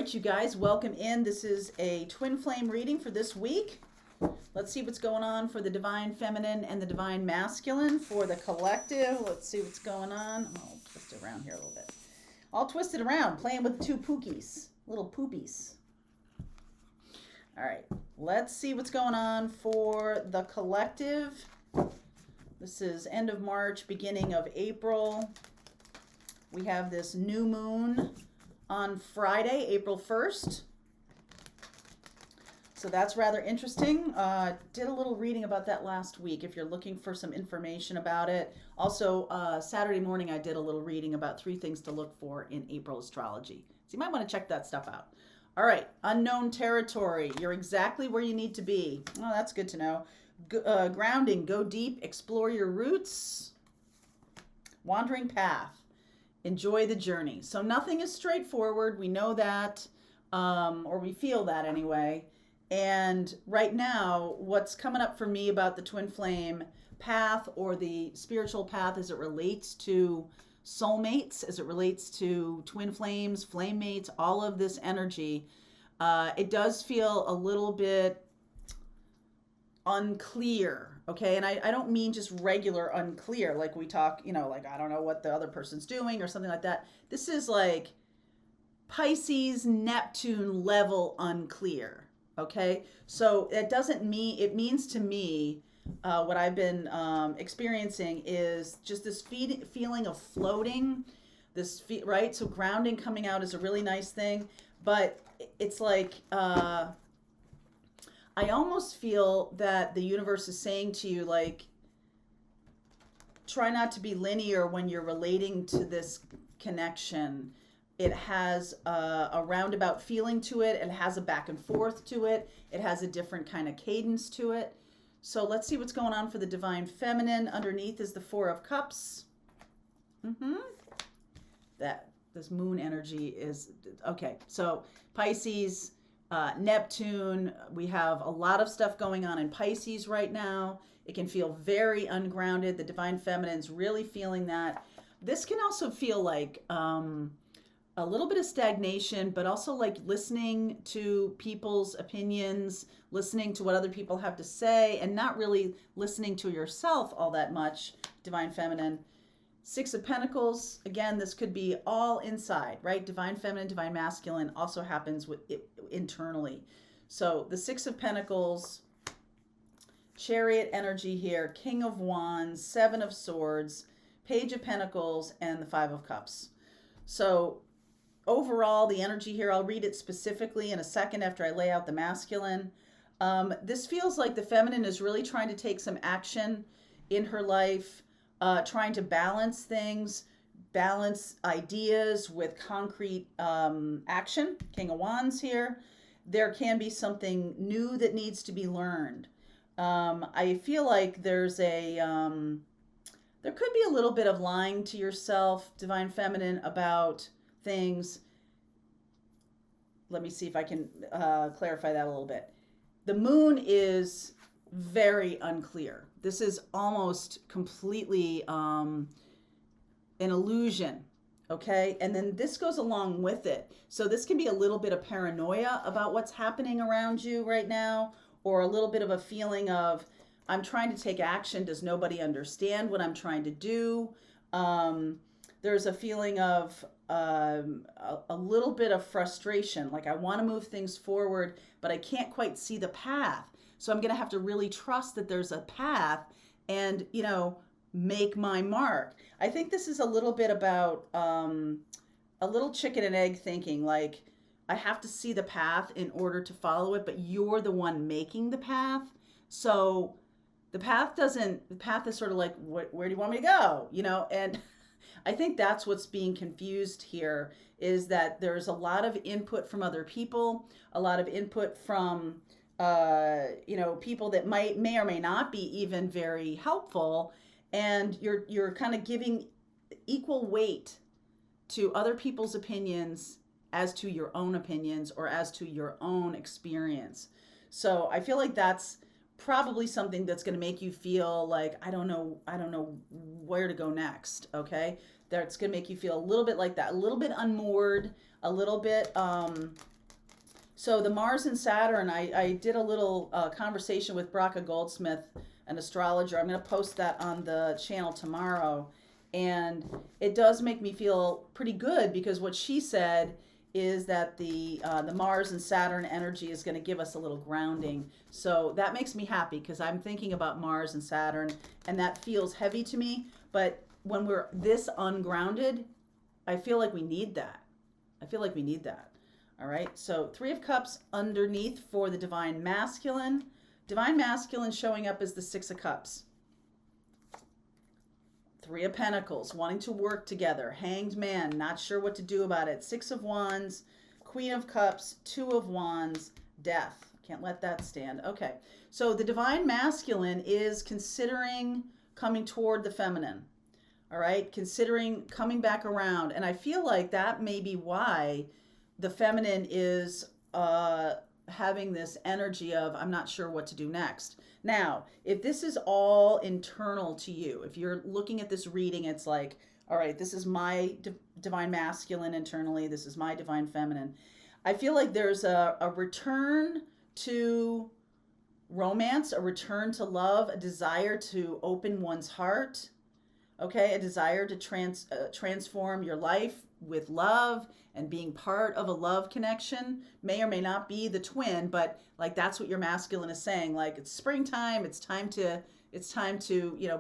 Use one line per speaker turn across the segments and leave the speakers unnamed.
right, you guys, welcome in. This is a twin flame reading for this week. Let's see what's going on for the divine feminine and the divine masculine for the collective. Let's see what's going on. I'll twist it around here a little bit. I'll twist it around, playing with two pookies, little poopies. All right, let's see what's going on for the collective. This is end of March, beginning of April. We have this new moon on Friday, April 1st. So that's rather interesting. Did a little reading about that last week if you're looking for some information about it. Also, Saturday morning I did a little reading about 3 things to look for in April astrology. So you might want to check that stuff out. All right, unknown territory. You're exactly where you need to be. Oh, that's good to know. Grounding, go deep, explore your roots. Wandering path. Enjoy the journey. So nothing is straightforward. We know that, or we feel that anyway. And right now, what's coming up for me about the twin flame path or the spiritual path as it relates to soulmates, as it relates to twin flames, flame mates, all of this energy, it does feel a little bit unclear. Okay, and I don't mean just regular unclear, like we talk, like I don't know what the other person's doing or something like that. This is like Pisces, Neptune level unclear. Okay, so it means to me, what I've been experiencing is just this feeling of floating, right? So grounding coming out is a really nice thing, but it's like, I almost feel that the universe is saying to you, like, try not to be linear when you're relating to this connection. It has a roundabout feeling to it. It has a back and forth to it. It has a different kind of cadence to it. So let's see what's going on for the divine feminine. Underneath is the 4 of Cups. This moon energy is, okay. So Pisces, Neptune, we have a lot of stuff going on in Pisces right now. It can feel very ungrounded. The divine feminine's really feeling that. This can also feel like a little bit of stagnation, but also like listening to people's opinions, listening to what other people have to say, and not really listening to yourself all that much, divine feminine. 6 of Pentacles, again, this could be all inside, right? Divine feminine, divine masculine also happens with it internally. So the 6 of Pentacles, Chariot energy here, King of Wands, 7 of Swords, Page of Pentacles, and the 5 of Cups. So overall, the energy here, I'll read it specifically in a second after I lay out the masculine. This feels like the feminine is really trying to take some action in her life, trying to balance things, balance ideas with concrete action. King of Wands here. There can be something new that needs to be learned. I feel like there could be a little bit of lying to yourself, divine feminine, about things. Let me see if I can clarify that a little bit. The moon is very unclear. This is almost completely an illusion, okay? And then this goes along with it. So this can be a little bit of paranoia about what's happening around you right now, or a little bit of a feeling of, I'm trying to take action. Does nobody understand what I'm trying to do? There's a feeling of a little bit of frustration. Like I want to move things forward, but I can't quite see the path. So I'm going to have to really trust that there's a path and, make my mark. I think this is a little bit about a little chicken and egg thinking. Like I have to see the path in order to follow it, but you're the one making the path. So the path is sort of like, where do you want me to go? And I think that's what's being confused here, is that there's a lot of input from other people, a lot of input from, people that may or may not be even very helpful. And you're kind of giving equal weight to other people's opinions as to your own opinions or as to your own experience. So I feel like that's probably something that's going to make you feel like, I don't know where to go next. Okay. That's going to make you feel a little bit like that, a little bit unmoored, a little bit So the Mars and Saturn, I did a little conversation with Braca Goldsmith, an astrologer. I'm going to post that on the channel tomorrow. And it does make me feel pretty good because what she said is that the Mars and Saturn energy is going to give us a little grounding. So that makes me happy because I'm thinking about Mars and Saturn, and that feels heavy to me. But when we're this ungrounded, I feel like we need that. I feel like we need that. All right. So Three of Cups underneath for the Divine Masculine. Divine Masculine showing up as the Six of Cups. Three of Pentacles, wanting to work together. Hanged Man, not sure what to do about it. Six of Wands, Queen of Cups, Two of Wands, Death. Can't let that stand. Okay, so the Divine Masculine is considering coming toward the feminine. All right, considering coming back around. And I feel like that may be why the feminine is having this energy of, I'm not sure what to do next. Now, if this is all internal to you, if you're looking at this reading, it's like, all right, this is my divine masculine internally, this is my divine feminine. I feel like there's a return to romance, a return to love, a desire to open one's heart, okay, a desire to transform your life with love and being part of a love connection. May or may not be the twin, but like that's what your masculine is saying. Like, it's springtime, it's time to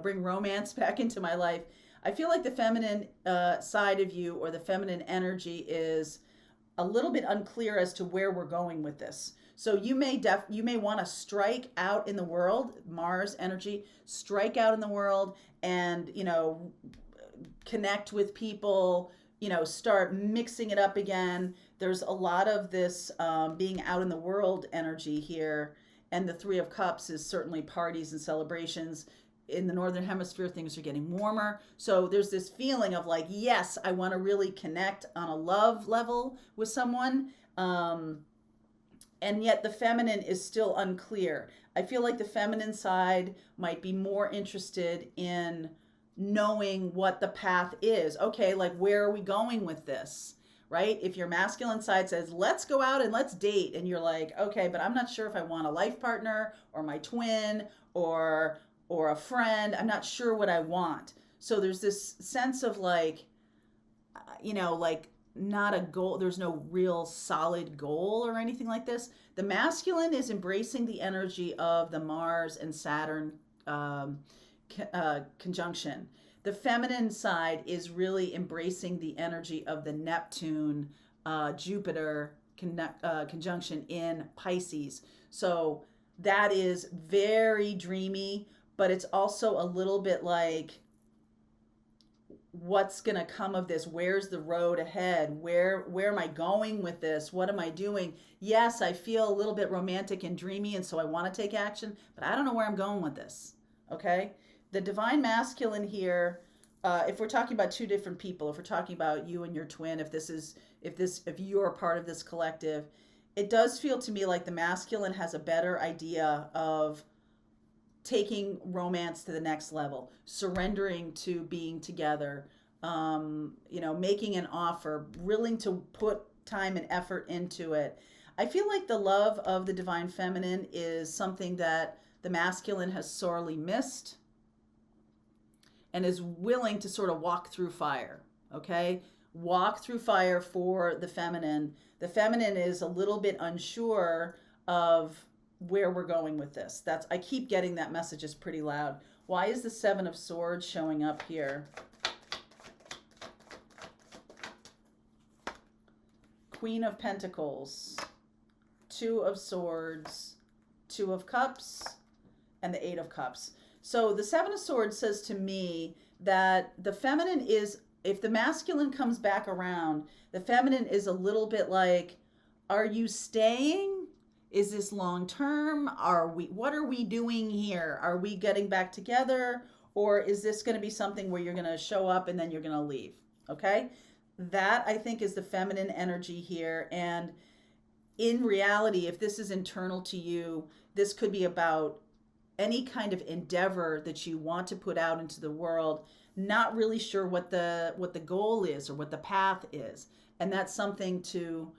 bring romance back into my life. I feel like the feminine side of you, or the feminine energy, is a little bit unclear as to where we're going with this. So you may want to strike out in the world, Mars energy, strike out in the world and, connect with people, start mixing it up again. There's a lot of this being out in the world energy here. And the Three of Cups is certainly parties and celebrations. In the Northern Hemisphere, things are getting warmer. So there's this feeling of like, yes, I want to really connect on a love level with someone. And yet the feminine is still unclear. I feel like the feminine side might be more interested in knowing what the path is. Okay, like, where are we going with this, right? If your masculine side says, let's go out and let's date, and you're like, okay, but I'm not sure if I want a life partner or my twin or a friend. I'm not sure what I want. So there's this sense of like, like not a goal. There's no real solid goal or anything like this. The masculine is embracing the energy of the Mars and Saturn conjunction. The feminine side is really embracing the energy of the Neptune Jupiter conjunction in Pisces. So that is very dreamy, but it's also a little bit like, what's going to come of this? Where's the road ahead? Where am I going with this? What am I doing? Yes, I feel a little bit romantic and dreamy, and so I want to take action, but I don't know where I'm going with this. Okay? The divine masculine here, if we're talking about two different people, if we're talking about you and your twin, if you're part of this collective, it does feel to me like the masculine has a better idea of taking romance to the next level, surrendering to being together, making an offer, willing to put time and effort into it. I feel like the love of the divine feminine is something that the masculine has sorely missed and is willing to sort of walk through fire, okay? Walk through fire for the feminine. The feminine is a little bit unsure of where we're going with this. I keep getting that message is pretty loud. Why is the Seven of Swords showing up here? Queen of Pentacles, Two of Swords, Two of Cups, and the Eight of Cups. So the Seven of Swords says to me that the feminine is, if the masculine comes back around, the feminine is a little bit like, are you staying? Is this long term? What are we doing here? Are we getting back together? Or is this going to be something where you're going to show up and then you're going to leave? Okay? That, I think, is the feminine energy here. And in reality, if this is internal to you, this could be about any kind of endeavor that you want to put out into the world, not really sure what the goal is or what the path is. And that's something to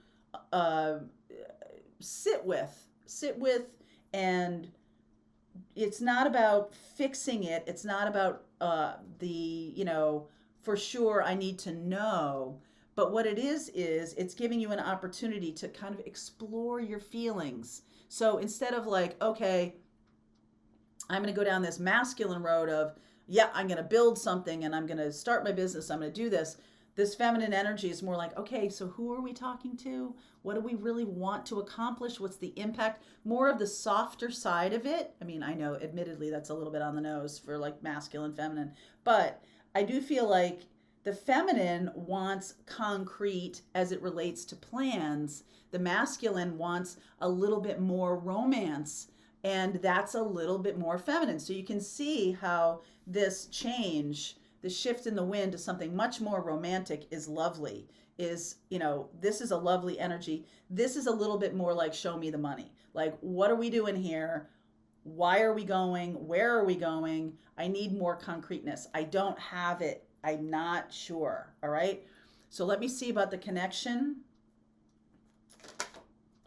sit with, and it's not about fixing it. It's not about for sure I need to know. But what it is it's giving you an opportunity to kind of explore your feelings. So instead of like, okay, I'm going to go down this masculine road of, yeah, I'm going to build something and I'm going to start my business, I'm going to do this. This feminine energy is more like, okay, so who are we talking to? What do we really want to accomplish? What's the impact? More of the softer side of it. I mean, I know admittedly that's a little bit on the nose for like masculine, feminine, but I do feel like the feminine wants concrete as it relates to plans. The masculine wants a little bit more romance, and that's a little bit more feminine. So you can see how this change, the shift in the wind to something much more romantic is lovely. This is a lovely energy. This is a little bit more like show me the money. Like, what are we doing here? Why are we going? Where are we going? I need more concreteness. I don't have it. I'm not sure. All right. So let me see about the connection.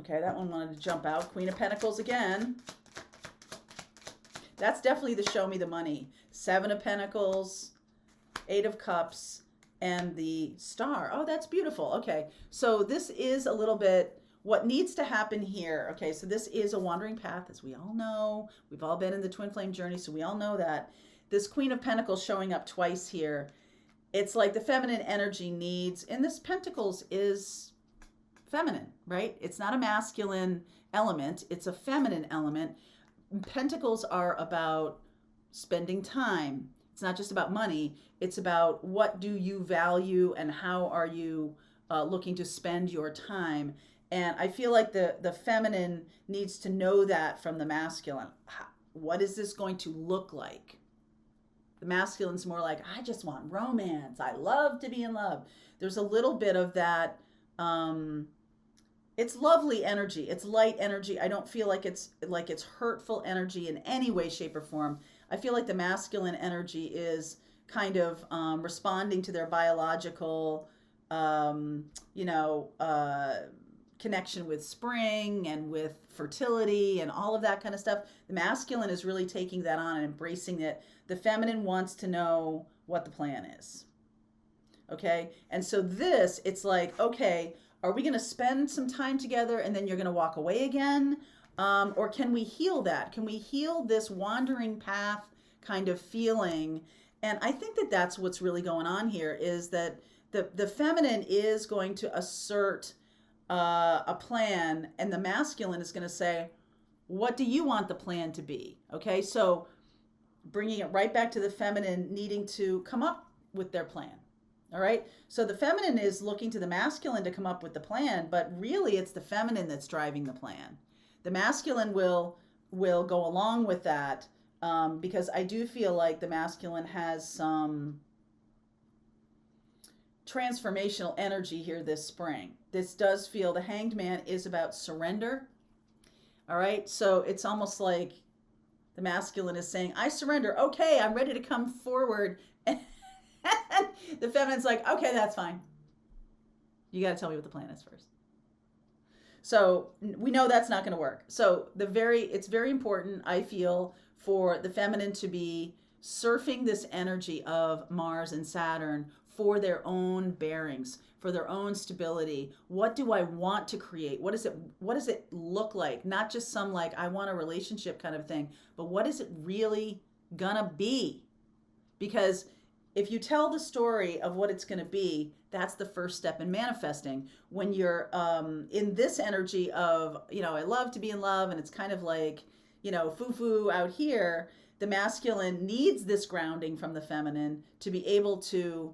Okay, that one wanted to jump out. Queen of Pentacles again. That's definitely the show me the money. 7 of Pentacles, 8 of Cups, and the Star. Oh, that's beautiful. Okay, so this is a little bit what needs to happen here. Okay, so this is a wandering path, as we all know. We've all been in the twin flame journey, so we all know that. This Queen of Pentacles showing up twice here. It's like the feminine energy needs, and this Pentacles is feminine, right? It's not a masculine element. It's a feminine element. Pentacles are about spending time. It's not just about money. It's about what do you value and how are you looking to spend your time. And I feel like the feminine needs to know that from the masculine. What is this going to look like? The masculine's more like, I just want romance. I love to be in love. There's a little bit of that. It's lovely energy. It's light energy. I don't feel like it's hurtful energy in any way, shape, or form. I feel like the masculine energy is kind of responding to their biological, connection with spring and with fertility and all of that kind of stuff. The masculine is really taking that on and embracing it. The feminine wants to know what the plan is. Okay? And so it's like, okay, are we going to spend some time together and then you're going to walk away again? Or can we heal that? Can we heal this wandering path kind of feeling? And I think that that's what's really going on here is that the feminine is going to assert a plan, and the masculine is going to say, what do you want the plan to be? Okay, so bringing it right back to the feminine needing to come up with their plan. All right, so the feminine is looking to the masculine to come up with the plan, but really it's the feminine that's driving the plan. The masculine will go along with that because I do feel like the masculine has some transformational energy here this spring. This does feel, the Hanged Man is about surrender. All right, so it's almost like the masculine is saying, I surrender. Okay, I'm ready to come forward. And the feminine's like, okay, that's fine. You got to tell me what the plan is first. So we know that's not going to work. So it's very important, I feel, for the feminine to be surfing this energy of Mars and Saturn for their own bearings, for their own stability. What do I want to create? What does it look like? Not just some like, I want a relationship kind of thing, but what is it really gonna be? Because if you tell the story of what it's going to be, that's the first step in manifesting. When you're in this energy of, I love to be in love, and it's kind of like, foo-foo out here, the masculine needs this grounding from the feminine to be able to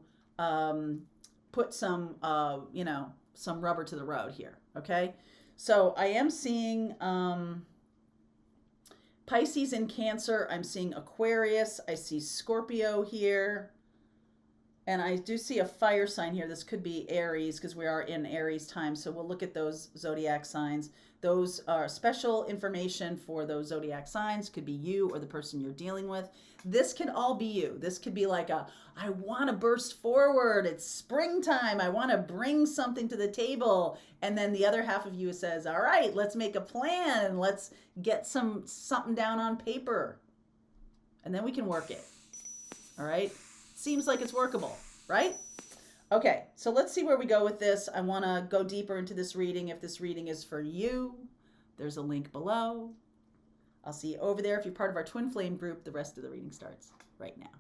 put some rubber to the road here, okay? So I am seeing Pisces and Cancer. I'm seeing Aquarius. I see Scorpio here. And I do see a fire sign here. This could be Aries because we are in Aries time. So we'll look at those zodiac signs. Those are special information for those zodiac signs. Could be you or the person you're dealing with. This could all be you. This could be like I want to burst forward. It's springtime. I want to bring something to the table. And then the other half of you says, all right, let's make a plan and let's get something down on paper. And then we can work it. All right. Seems like it's workable, right? Okay, so let's see where we go with this. I want to go deeper into this reading. If this reading is for you, there's a link below. I'll see you over there. If you're part of our Twin Flame group, the rest of the reading starts right now.